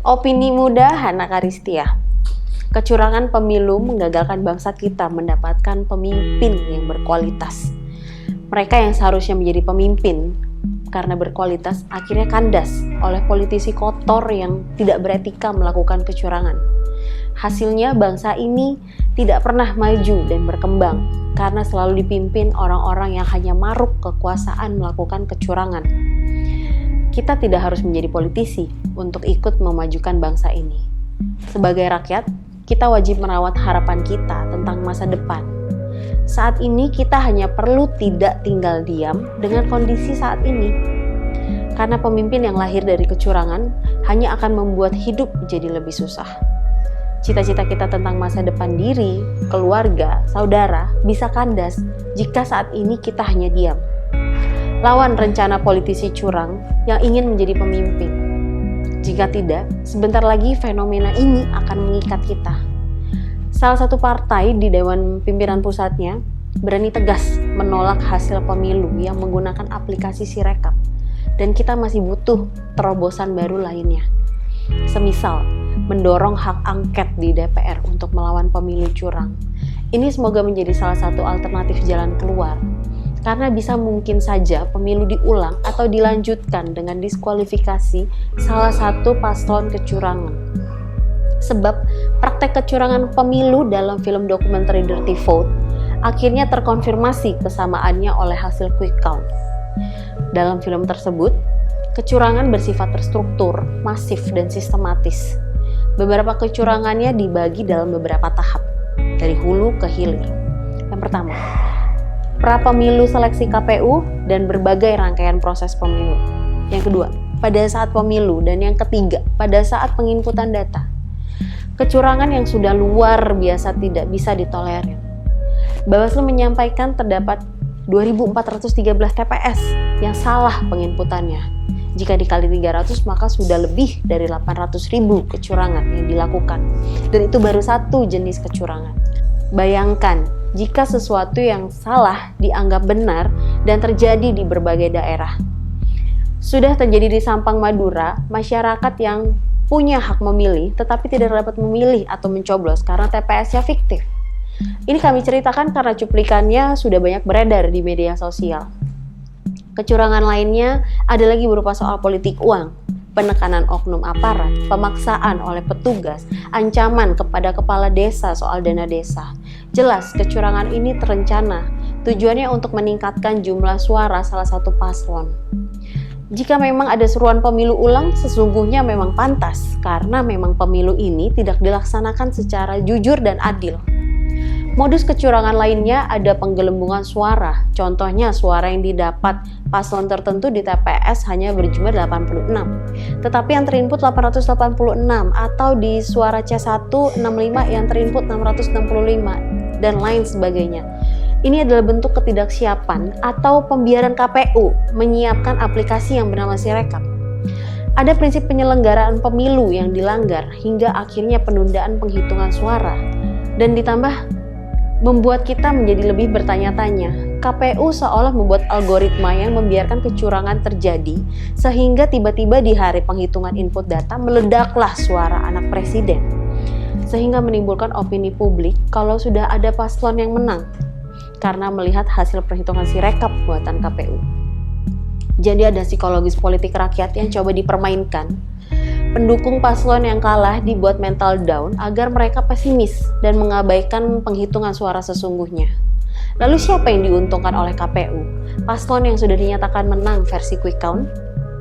Opini muda Hana Karistia. Kecurangan pemilu menggagalkan bangsa kita mendapatkan pemimpin yang berkualitas. Mereka yang seharusnya menjadi pemimpin karena berkualitas akhirnya kandas oleh politisi kotor yang tidak beretika melakukan kecurangan. Hasilnya bangsa ini tidak pernah maju dan berkembang karena selalu dipimpin orang-orang yang hanya maruk kekuasaan melakukan kecurangan. Kita tidak harus menjadi politisi untuk ikut memajukan bangsa ini. Sebagai rakyat, kita wajib merawat harapan kita tentang masa depan. Saat ini kita hanya perlu tidak tinggal diam dengan kondisi saat ini. Karena pemimpin yang lahir dari kecurangan hanya akan membuat hidup jadi lebih susah. Cita-cita kita tentang masa depan diri, keluarga, saudara bisa kandas jika saat ini kita hanya diam. Lawan rencana politisi curang yang ingin menjadi pemimpin. Jika tidak, sebentar lagi fenomena ini akan mengikat kita. Salah satu partai di Dewan Pimpinan Pusatnya berani tegas menolak hasil pemilu yang menggunakan aplikasi Sirekap. Dan kita masih butuh terobosan baru lainnya. Semisal, mendorong hak angket di DPR untuk melawan pemilu curang. Ini semoga menjadi salah satu alternatif jalan keluar. Karena bisa mungkin saja pemilu diulang atau dilanjutkan dengan diskualifikasi salah satu paslon kecurangan. Sebab praktek kecurangan pemilu dalam film dokumenter Dirty Vote akhirnya terkonfirmasi kesamaannya oleh hasil quick count. Dalam film tersebut, kecurangan bersifat terstruktur, masif, dan sistematis. Beberapa kecurangannya dibagi dalam beberapa tahap, dari hulu ke hilir. Yang pertama, pra-pemilu seleksi KPU dan berbagai rangkaian proses pemilu. Yang kedua, pada saat pemilu. Dan yang ketiga, pada saat penginputan data. Kecurangan yang sudah luar biasa tidak bisa ditolerir. Bawaslu menyampaikan terdapat 2.413 TPS yang salah penginputannya. Jika dikali 300 maka sudah lebih dari 800.000 kecurangan yang dilakukan. Dan itu baru satu jenis kecurangan. Bayangkan jika sesuatu yang salah dianggap benar dan terjadi di berbagai daerah. Sudah terjadi di Sampang, Madura, masyarakat yang punya hak memilih tetapi tidak dapat memilih atau mencoblos karena TPS-nya fiktif. Ini kami ceritakan karena cuplikannya sudah banyak beredar di media sosial. Kecurangan lainnya ada lagi berupa soal politik uang, penekanan oknum aparat, pemaksaan oleh petugas, ancaman kepada kepala desa soal dana desa. Jelas kecurangan ini terencana, tujuannya untuk meningkatkan jumlah suara salah satu paslon. Jika memang ada seruan pemilu ulang, sesungguhnya memang pantas, karena memang pemilu ini tidak dilaksanakan secara jujur dan adil. Modus kecurangan lainnya ada penggelembungan suara. Contohnya suara yang didapat paslon tertentu di TPS hanya berjumlah 86. Tetapi yang terinput 886 atau di suara C165 yang terinput 665 dan lain sebagainya. Ini adalah bentuk ketidaksiapan atau pembiaran KPU menyiapkan aplikasi yang bernama Sirekap. Ada prinsip penyelenggaraan pemilu yang dilanggar hingga akhirnya penundaan penghitungan suara. Dan ditambah membuat kita menjadi lebih bertanya-tanya. KPU seolah membuat algoritma yang membiarkan kecurangan terjadi, sehingga tiba-tiba di hari penghitungan input data meledaklah suara anak presiden. Sehingga menimbulkan opini publik kalau sudah ada paslon yang menang, karena melihat hasil perhitungan Sirekap buatan KPU. Jadi ada psikologis politik rakyat yang coba dipermainkan. Pendukung paslon yang kalah dibuat mental down agar mereka pesimis dan mengabaikan penghitungan suara sesungguhnya. Lalu siapa yang diuntungkan oleh KPU? Paslon yang sudah dinyatakan menang versi quick count?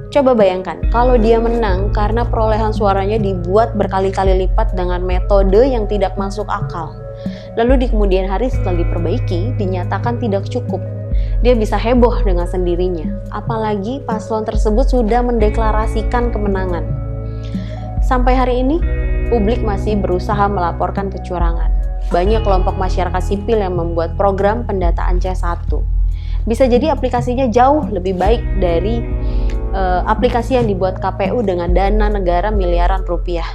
Coba bayangkan kalau dia menang karena perolehan suaranya dibuat berkali-kali lipat dengan metode yang tidak masuk akal. Lalu di kemudian hari setelah diperbaiki, dinyatakan tidak cukup. Dia bisa heboh dengan sendirinya, apalagi paslon tersebut sudah mendeklarasikan kemenangan. Sampai hari ini, publik masih berusaha melaporkan kecurangan. Banyak kelompok masyarakat sipil yang membuat program pendataan C1. Bisa jadi aplikasinya jauh lebih baik dari aplikasi yang dibuat KPU dengan dana negara miliaran rupiah.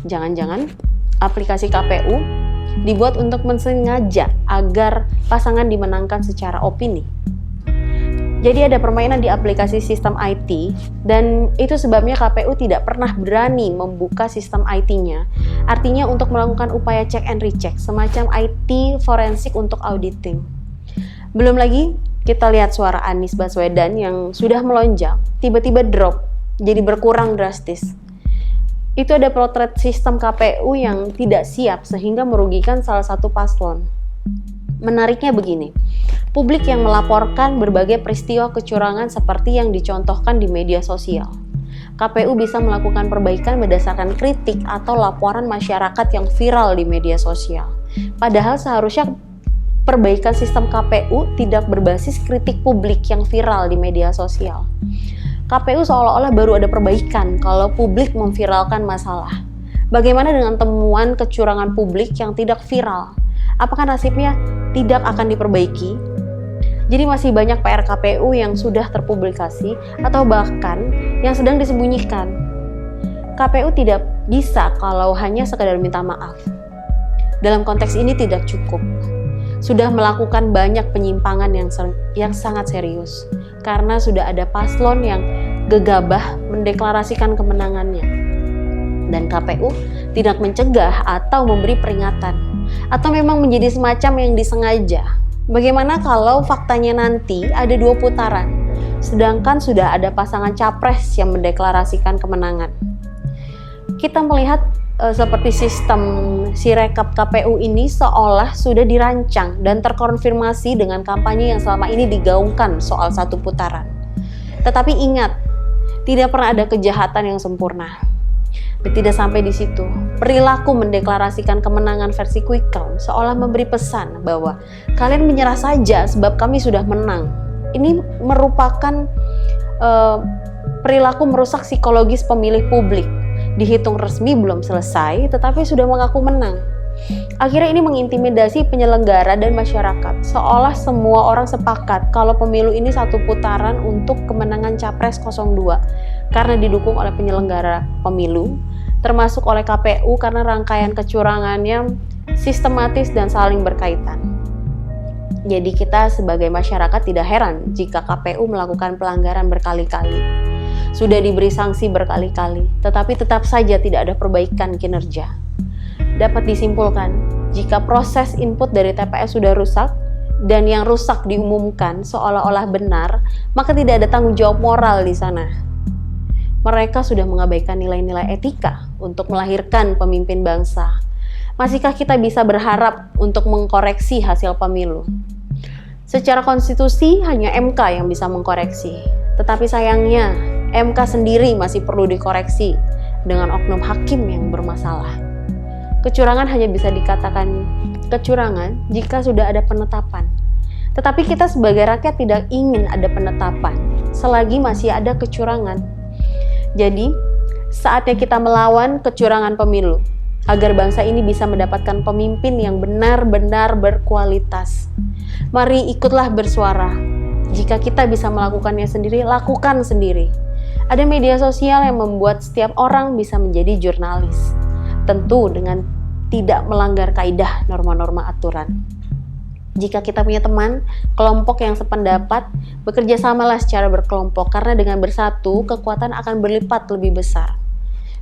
Jangan-jangan aplikasi KPU dibuat untuk mensengaja agar pasangan dimenangkan secara opini. Jadi ada permainan di aplikasi sistem IT, dan itu sebabnya KPU tidak pernah berani membuka sistem IT-nya. Artinya untuk melakukan upaya check and recheck, semacam IT forensik untuk auditing. Belum lagi kita lihat suara Anies Baswedan yang sudah melonjak, tiba-tiba drop, jadi berkurang drastis. Itu ada potret sistem KPU yang tidak siap sehingga merugikan salah satu paslon. Menariknya begini, publik yang melaporkan berbagai peristiwa kecurangan seperti yang dicontohkan di media sosial. KPU bisa melakukan perbaikan berdasarkan kritik atau laporan masyarakat yang viral di media sosial. Padahal seharusnya perbaikan sistem KPU tidak berbasis kritik publik yang viral di media sosial. KPU seolah-olah baru ada perbaikan kalau publik memviralkan masalah. Bagaimana dengan temuan kecurangan publik yang tidak viral? Apakah nasibnya tidak akan diperbaiki? Jadi masih banyak PR KPU yang sudah terpublikasi atau bahkan yang sedang disembunyikan. KPU tidak bisa kalau hanya sekadar minta maaf. Dalam konteks ini tidak cukup. Sudah melakukan banyak penyimpangan yang sangat serius karena sudah ada paslon yang gegabah mendeklarasikan kemenangannya. Dan KPU tidak mencegah atau memberi peringatan, atau memang menjadi semacam yang disengaja. Bagaimana kalau faktanya nanti ada 2 putaran, sedangkan sudah ada pasangan capres yang mendeklarasikan kemenangan? Kita melihat seperti sistem Sirekap KPU ini seolah sudah dirancang dan terkonfirmasi dengan kampanye yang selama ini digaungkan soal 1 putaran. Tetapi ingat, tidak pernah ada kejahatan yang sempurna. Dan tidak sampai di situ, perilaku mendeklarasikan kemenangan versi quick count seolah memberi pesan bahwa kalian menyerah saja sebab kami sudah menang. Ini merupakan perilaku merusak psikologis pemilih publik. Dihitung resmi belum selesai, tetapi sudah mengaku menang. Akhirnya ini mengintimidasi penyelenggara dan masyarakat, seolah semua orang sepakat kalau pemilu ini 1 putaran untuk kemenangan Capres 02 karena didukung oleh penyelenggara pemilu, termasuk oleh KPU karena rangkaian kecurangannya sistematis dan saling berkaitan. Jadi kita sebagai masyarakat tidak heran jika KPU melakukan pelanggaran berkali-kali. Sudah diberi sanksi berkali-kali, tetapi tetap saja tidak ada perbaikan kinerja. Dapat disimpulkan, jika proses input dari TPS sudah rusak, dan yang rusak diumumkan seolah-olah benar, maka tidak ada tanggung jawab moral di sana. Mereka sudah mengabaikan nilai-nilai etika untuk melahirkan pemimpin bangsa. Masihkah kita bisa berharap untuk mengkoreksi hasil pemilu? Secara konstitusi, hanya MK yang bisa mengkoreksi. Tetapi sayangnya, MK sendiri masih perlu dikoreksi dengan oknum hakim yang bermasalah. Kecurangan hanya bisa dikatakan kecurangan jika sudah ada penetapan. Tetapi kita sebagai rakyat tidak ingin ada penetapan selagi masih ada kecurangan. Jadi, saatnya kita melawan kecurangan pemilu agar bangsa ini bisa mendapatkan pemimpin yang benar-benar berkualitas. Mari ikutlah bersuara. Jika kita bisa melakukannya sendiri, lakukan sendiri. Ada media sosial yang membuat setiap orang bisa menjadi jurnalis. Tentu dengan tidak melanggar kaidah norma-norma aturan. Jika kita punya teman, kelompok yang sependapat, bekerja samalah secara berkelompok karena dengan bersatu, kekuatan akan berlipat lebih besar.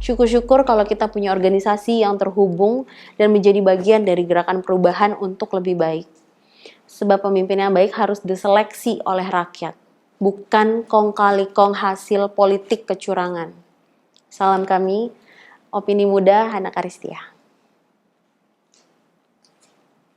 Syukur-syukur kalau kita punya organisasi yang terhubung dan menjadi bagian dari gerakan perubahan untuk lebih baik. Sebab pemimpin yang baik harus diseleksi oleh rakyat, bukan kong kali kong hasil politik kecurangan. Salam kami, Opini Muda, Hana Karistia.